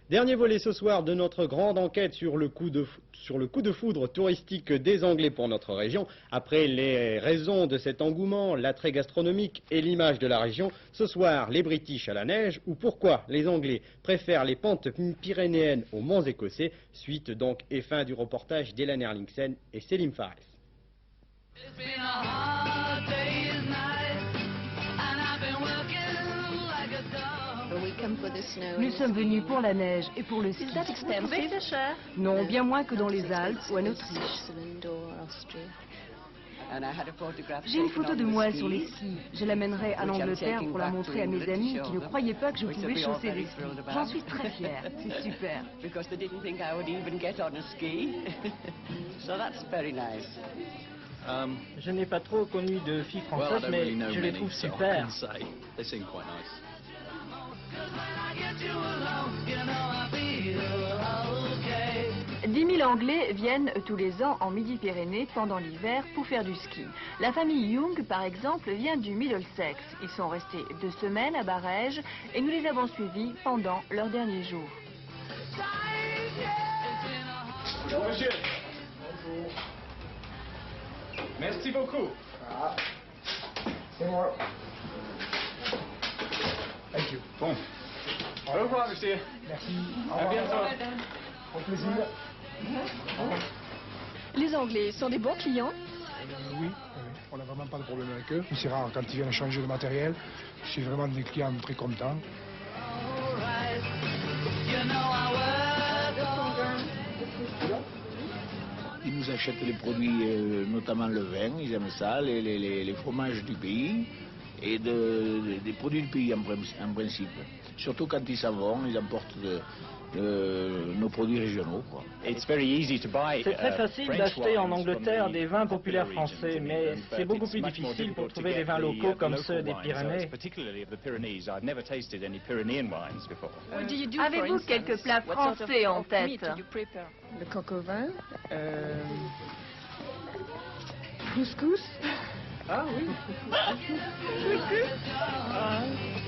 Dernier volet ce soir de notre grande enquête sur le coup de foudre touristique des Anglais pour notre région. Après les raisons de cet engouement, l'attrait gastronomique et l'image de la région, ce soir les British à la neige ou pourquoi les Anglais préfèrent les pentes pyrénéennes aux monts écossais. Suite donc et fin du reportage d'Hélène Erlingsen et Selim Fares. Nous sommes venus pour la neige et pour le ski. Non, bien moins que dans les Alpes ou en Autriche. J'ai une photo de moi sur les skis. Je l'amènerai en Angleterre pour la montrer à mes amis qui ne croyaient pas que je pouvais chausser des skis. J'en suis très fière, c'est super. Je n'ai pas trop connu de filles françaises, mais je les trouve super. 10 000 Anglais viennent tous les ans en Midi-Pyrénées pendant l'hiver pour faire du ski. La famille Young, par exemple, vient du Middlesex. Ils sont restés 2 semaines à Barèges et nous les avons suivis pendant leurs derniers jours. Bonjour monsieur. Bonjour. Merci beaucoup. Ah. C'est moi. Thank you. Bon. Au revoir monsieur. Merci. À bientôt. Au plaisir. Les Anglais sont des bons clients? Oui, on n'a vraiment pas de problème avec eux. C'est rare quand ils viennent changer de matériel. Je suis vraiment des clients très contents. Ils nous achètent les produits, notamment le vin, ils aiment ça, les fromages du pays et des produits du pays en principe. Surtout quand ils s'en vont, ils emportent nos produits régionaux, quoi. C'est très facile d'acheter en Angleterre des vins populaires français, mais c'est beaucoup plus difficile pour trouver des vins locaux comme ceux des Pyrénées. Avez-vous quelques plats français en tête? Le coq au vin, couscous. Ah oui.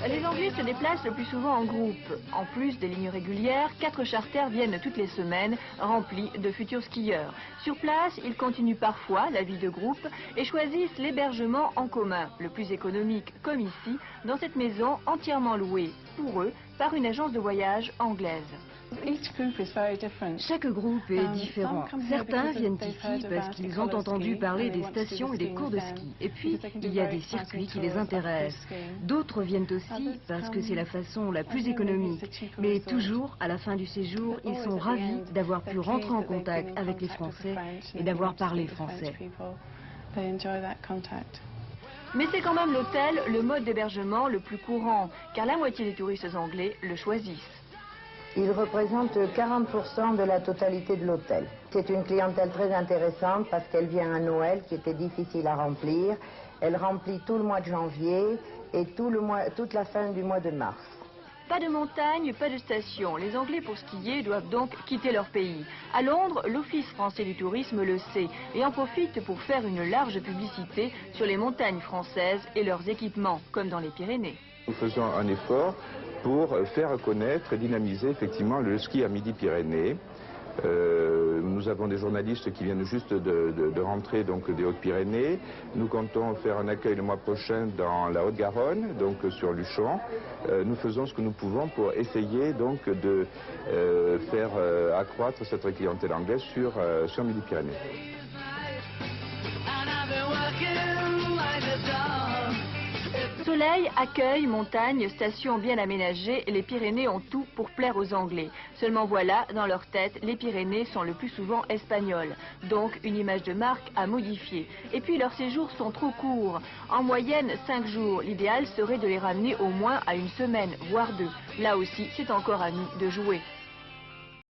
Les Anglais se déplacent le plus souvent en groupe. En plus des lignes régulières, 4 charters viennent toutes les semaines, remplis de futurs skieurs. Sur place, ils continuent parfois la vie de groupe et choisissent l'hébergement en commun, le plus économique comme ici, dans cette maison entièrement louée, pour eux, par une agence de voyage anglaise. Chaque groupe est différent. Certains viennent ici parce qu'ils ont entendu parler des stations et des cours de ski. Et puis, il y a des circuits qui les intéressent. D'autres viennent aussi parce que c'est la façon la plus économique. Mais toujours, à la fin du séjour, ils sont ravis d'avoir pu rentrer en contact avec les Français et d'avoir parlé français. Mais c'est quand même l'hôtel, le mode d'hébergement le plus courant, car la moitié des touristes anglais le choisissent. Il représente 40% de la totalité de l'hôtel. C'est une clientèle très intéressante parce qu'elle vient à Noël, qui était difficile à remplir. Elle remplit tout le mois de janvier et toute la fin du mois de mars. Pas de montagne, pas de station. Les Anglais, pour skier, doivent donc quitter leur pays. À Londres, l'Office français du tourisme le sait et en profite pour faire une large publicité sur les montagnes françaises et leurs équipements, comme dans les Pyrénées. Nous faisons un effort pour faire connaître et dynamiser effectivement le ski à Midi-Pyrénées. Nous avons des journalistes qui viennent juste de rentrer donc des Hautes-Pyrénées. Nous comptons faire un accueil le mois prochain dans la Haute-Garonne, donc sur Luchon. Nous faisons ce que nous pouvons pour essayer donc de faire accroître cette clientèle anglaise sur Midi-Pyrénées. Soleil, accueil, montagne, stations bien aménagées, les Pyrénées ont tout pour plaire aux Anglais. Seulement voilà, dans leur tête, les Pyrénées sont le plus souvent espagnoles. Donc une image de marque à modifier. Et puis leurs séjours sont trop courts. En moyenne, 5 jours. L'idéal serait de les ramener au moins à 1 semaine, voire 2. Là aussi, c'est encore à nous de jouer.